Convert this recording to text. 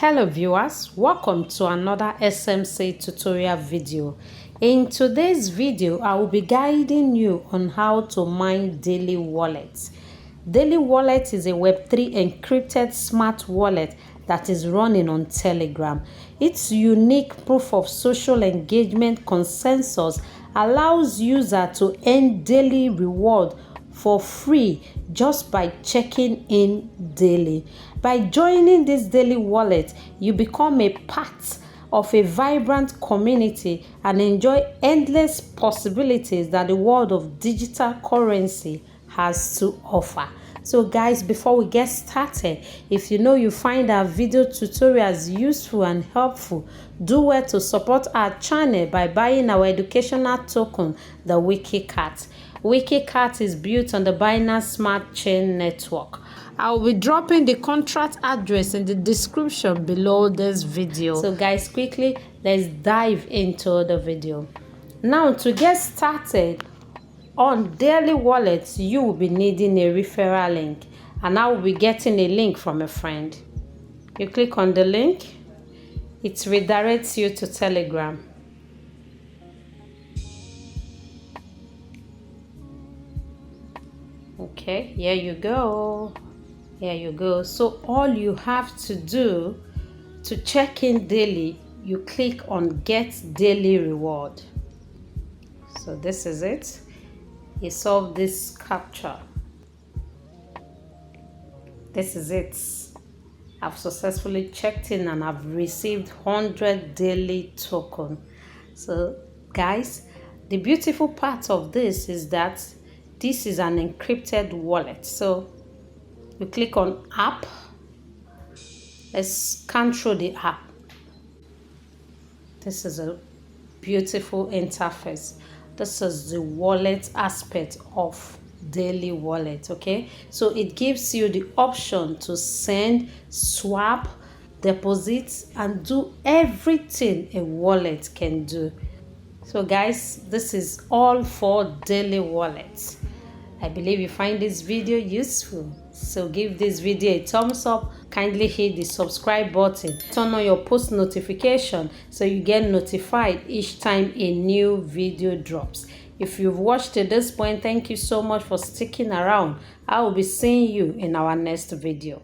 Hello viewers, welcome to another SMC tutorial video. In today's video, I will be guiding you on how to mine Daily Wallet. Daily Wallet is a Web3 encrypted smart wallet that is running on Telegram. Its unique proof of social engagement consensus allows users to earn daily reward for free just by checking in daily. By joining this daily wallet, you become a part of a vibrant community and enjoy endless possibilities that the world of digital currency has to offer. So guys, before we get started, if you find our video tutorials useful and helpful, do well to support our channel by buying our educational token, the Wiki Cat. Wiki Cat is built on the Binance Smart Chain Network. I will be dropping the contract address in the description below this video. So guys, quickly, let's dive into the video. Now, to get started on Daily Wallet, you will be needing a referral link, and I will be getting a link from a friend. You click on the link, it redirects you to Telegram. Okay, here you go. Here you go. So all you have to do to check in daily, you click on Get Daily Reward. So this is it. You solve this captcha. This is it. I've successfully checked in and I've received 100 daily token. So guys, the beautiful part of this is that this is an encrypted wallet. So you click on app. Let's scan through the app. This is a beautiful interface. This is the wallet aspect of Daily Wallet. Okay, so it gives you the option to send, swap, deposit, and do everything a wallet can do. So guys, this is all for Daily Wallet. I believe you find this video useful, so give this video a thumbs up. Kindly hit the subscribe button, turn on your post notification so you get notified each time a new video drops. If you've watched to this point, thank you so much for sticking around. I will be seeing you in our next video.